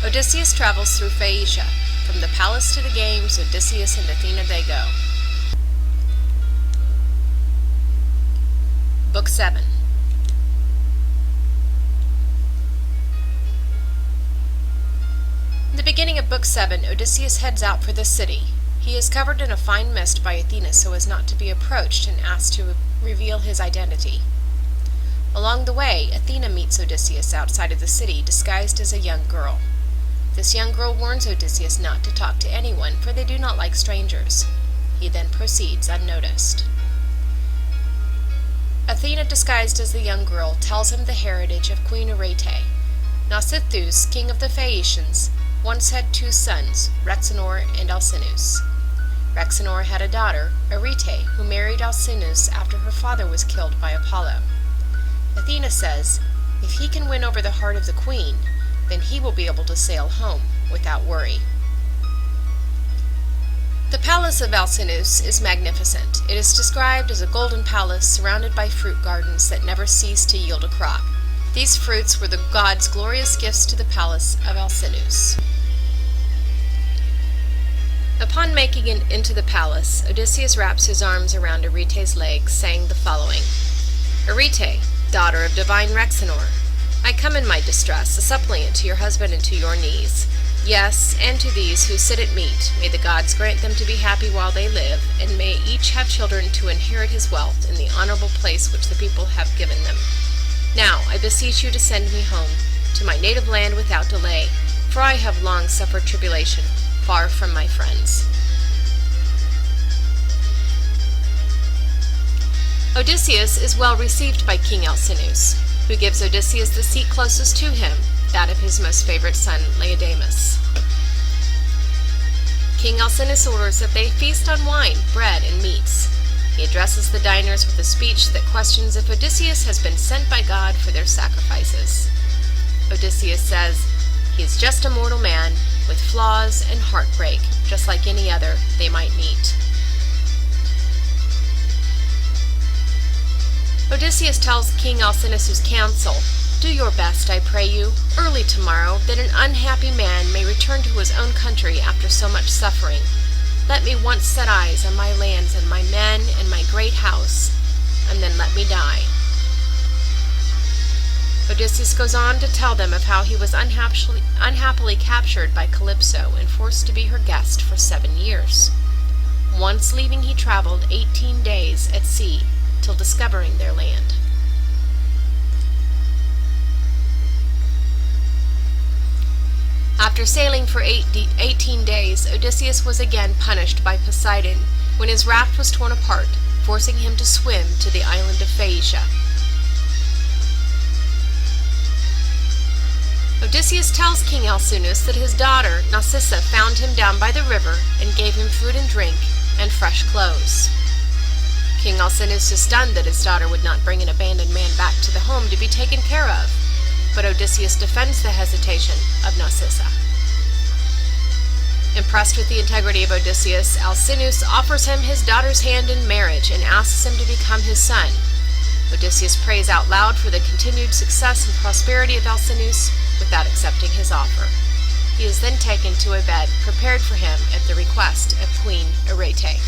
Odysseus travels through Phaeacia. From the palace to the games, Odysseus and Athena they go. Book 7. In the beginning of Book 7, Odysseus heads out for the city. He is covered in a fine mist by Athena so as not to be approached and asked to reveal his identity. Along the way, Athena meets Odysseus outside of the city, disguised as a young girl. This young girl warns Odysseus not to talk to anyone, for they do not like strangers. He then proceeds unnoticed. Athena, disguised as the young girl, tells him the heritage of Queen Arete. Nausithous, king of the Phaeacians, once had 2 sons, Rhexenor and Alcinous. Rhexenor had a daughter, Arete, who married Alcinous after her father was killed by Apollo. Athena says, if he can win over the heart of the queen, then he will be able to sail home without worry. The palace of Alcinous is magnificent. It is described as a golden palace surrounded by fruit gardens that never cease to yield a crop. These fruits were the gods' glorious gifts to the palace of Alcinous. Upon making it into the palace, Odysseus wraps his arms around Arete's legs, saying the following: Arete, daughter of divine Rhexenor, I come in my distress, a suppliant to your husband and to your knees. Yes, and to these who sit at meat, may the gods grant them to be happy while they live, and may each have children to inherit his wealth in the honorable place which the people have given them. Now, I beseech you to send me home, to my native land without delay, for I have long suffered tribulation, far from my friends. Odysseus is well received by King Alcinous, who gives Odysseus the seat closest to him, that of his most favorite son, Laodamas. King Alcinous orders that they feast on wine, bread, and meats. He addresses the diners with a speech that questions if Odysseus has been sent by God for their sacrifices. Odysseus says, he is just a mortal man, with flaws and heartbreak, just like any other they might meet. Odysseus tells King Alcinous' council, do your best, I pray you, early tomorrow, that an unhappy man may return to his own country after so much suffering. Let me once set eyes on my lands and my men and my great house, and then let me die. Odysseus goes on to tell them of how he was unhappily captured by Calypso and forced to be her guest for 7 years. Once leaving, he traveled 18 days at sea, till discovering their land. After sailing for 18 days, Odysseus was again punished by Poseidon when his raft was torn apart, forcing him to swim to the island of Phaeacia. Odysseus tells King Alcinous that his daughter, Nausicaa, found him down by the river and gave him food and drink and fresh clothes. King Alcinous is stunned that his daughter would not bring an abandoned man back to the home to be taken care of, but Odysseus defends the hesitation of Nausicaa. Impressed with the integrity of Odysseus, Alcinous offers him his daughter's hand in marriage and asks him to become his son. Odysseus prays out loud for the continued success and prosperity of Alcinous without accepting his offer. He is then taken to a bed prepared for him at the request of Queen Arete.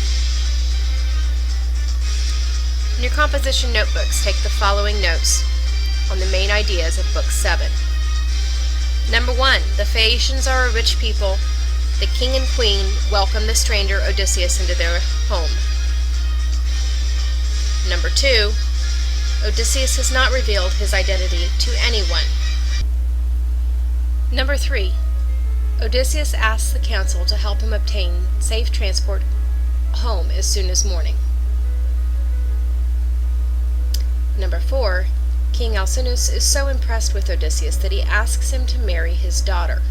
In your composition notebooks, take the following notes on the main ideas of Book 7. Number 1. The Phaeacians are a rich people. The king and queen welcome the stranger Odysseus into their home. Number 2. Odysseus has not revealed his identity to anyone. Number 3. Odysseus asks the council to help him obtain safe transport home as soon as morning. Number 4. King Alcinous is so impressed with Odysseus that he asks him to marry his daughter.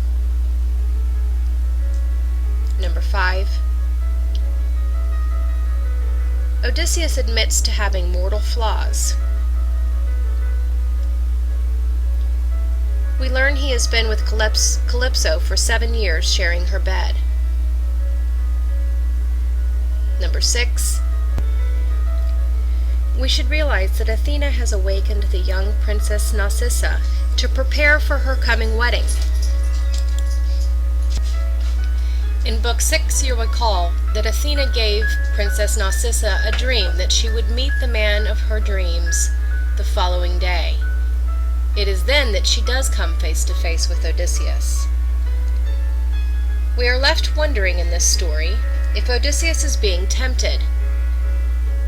Number 5. Odysseus admits to having mortal flaws. We learn he has been with Calypso for 7 years, sharing her bed. Number 6. We should realize that Athena has awakened the young princess Nausicaa to prepare for her coming wedding. In Book 6, you'll recall that Athena gave Princess Nausicaa a dream that she would meet the man of her dreams the following day. It is then that she does come face to face with Odysseus. We are left wondering in this story if Odysseus is being tempted.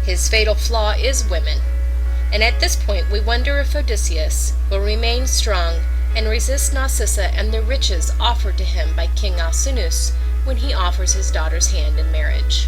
His fatal flaw is women, and at this point we wonder if Odysseus will remain strong and resist Nausicaa and the riches offered to him by King Alcinous when he offers his daughter's hand in marriage.